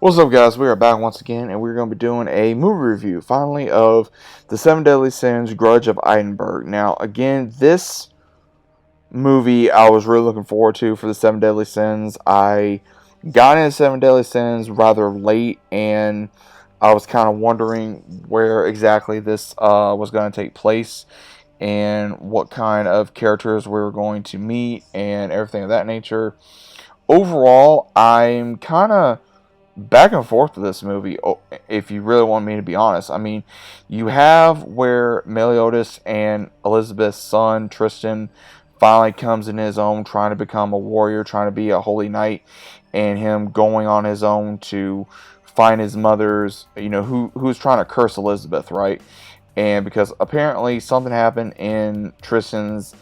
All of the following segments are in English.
What's up, guys? We are back once again, and we're going to be doing a movie review, finally, of The Seven Deadly Sins, Grudge of Edinburgh. Now, again, this movie I was really looking forward to for The Seven Deadly Sins. I got into Seven Deadly Sins rather late, and I was kind of wondering where exactly this was going to take place and what kind of characters we were going to meet and everything of that nature. Overall, I'm kind of back and forth with this movie, if you really want me to be honest. I mean, you have where Meliodas and Elizabeth's son, Tristan, finally comes in his own, trying to become a warrior, trying to be a holy knight, and him going on his own to find his mother's, who's trying to curse Elizabeth, right? And because apparently something happened in Tristan's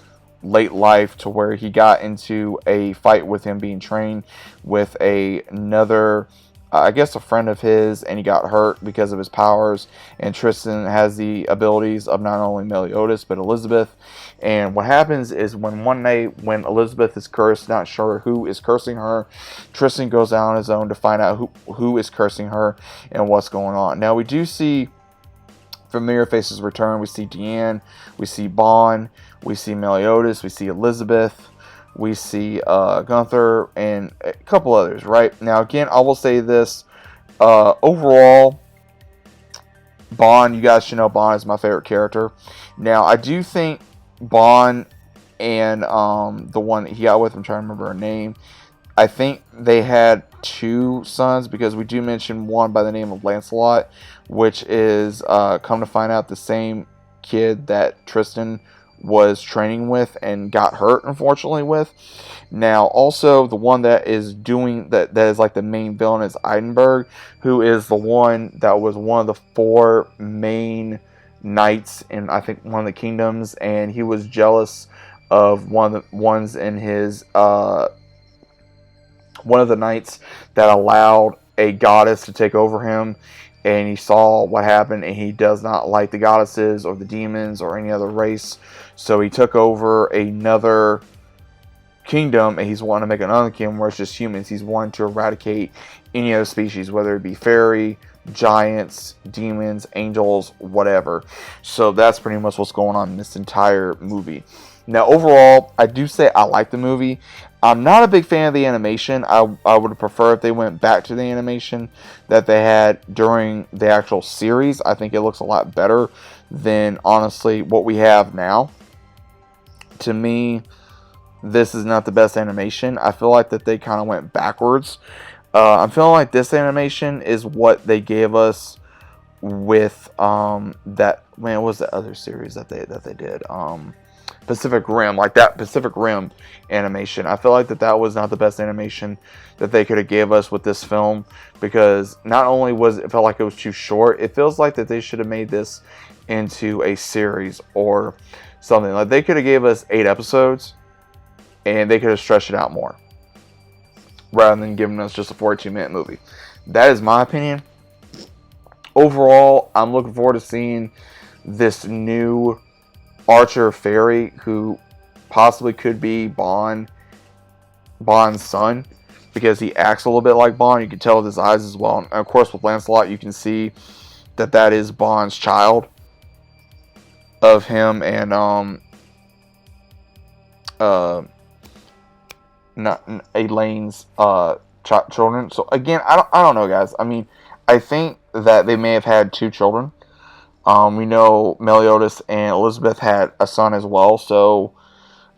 late life to where he got into a fight with him being trained with another, I guess, a friend of his, and he got hurt because of his powers. And Tristan has the abilities of not only Meliodas but Elizabeth. And what happens is when one night when Elizabeth is cursed, not sure who is cursing her, Tristan goes out on his own to find out who is cursing her and what's going on. Now we do see familiar faces return. We see Deanne, we see Bond, we see Meliodas, we see Elizabeth, we see Gunther, and a couple others, right? Now, again, I will say this. Overall, Bond, you guys should know Bond is my favorite character. Now, I do think Bond and the one that he got with, I'm trying to remember her name, I think they had two sons, because we do mention one by the name of Lancelot, which is, come to find out, the same kid that Tristan was training with and got hurt, unfortunately, with. Now, also, the one that is doing that is like the main villain is Edinburgh, who is the one that was one of the four main knights in, I think, one of the kingdoms, and he was jealous of one of the ones in his one of the knights that allowed a goddess to take over him, and he saw what happened, and he does not like the goddesses or the demons or any other race, so he took over another kingdom, and he's wanting to make another kingdom where it's just humans. He's wanting to eradicate any other species, whether it be fairy, giants, demons, angels, whatever. So that's pretty much what's going on in this entire movie. Now, overall, I do say I like the movie. I'm not a big fan of the animation. I would prefer if they went back to the animation that they had during the actual series. I think it looks a lot better than, honestly, what we have now. To me, this is not the best animation. I feel like that they kind of went backwards. I'm feeling like this animation is what they gave us with that, man, what was the other series that they did? Pacific Rim, like that Pacific Rim animation. I feel like that was not the best animation that they could have gave us with this film, because not only it felt like it was too short, it feels like that they should have made this into a series or something. Like, they could have gave us 8 episodes and they could have stretched it out more rather than giving us just a 42-minute movie. That is my opinion. Overall, I'm looking forward to seeing this new Archer Fairy, who possibly could be Bond's son, because he acts a little bit like Bond. You can tell with his eyes as well. And of course, with Lancelot, you can see that is Bond's child of him and not Elaine's children. So again, I don't know, guys. I mean, I think that they may have had 2 children. We know Meliodas and Elizabeth had a son as well. So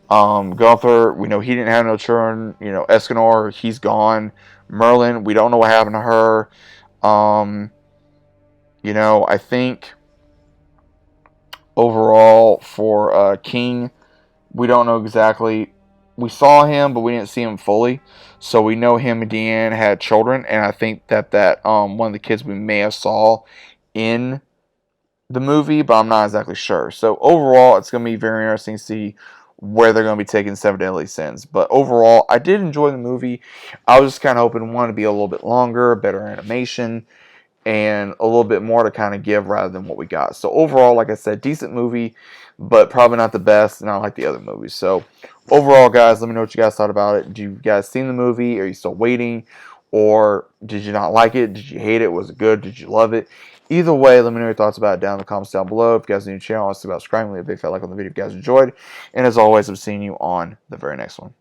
Gunther, we know he didn't have no children. You know, Escanor, he's gone. Merlin, we don't know what happened to her. I think overall for King, we don't know exactly. We saw him, but we didn't see him fully. So we know him and Deanne had children, and I think that one of the kids we may have saw in the movie, but I'm not exactly sure. So overall, it's going to be very interesting to see where they're going to be taking Seven Deadly Sins. But overall, I did enjoy the movie. I was just kind of hoping one to be a little bit longer, better animation, and a little bit more to kind of give rather than what we got. So overall, like I said, decent movie, but probably not the best, not like the other movies. So overall, guys, let me know what you guys thought about it. Do you guys seen the movie? Are you still waiting? Or did you not like it? Did you hate it? Was it good? Did you love it? Either way, let me know your thoughts about it down in the comments down below. If you guys are new to the channel, I'll see about subscribing. Leave a big fat like on the video if you guys enjoyed. And as always, I'm seeing you on the very next one.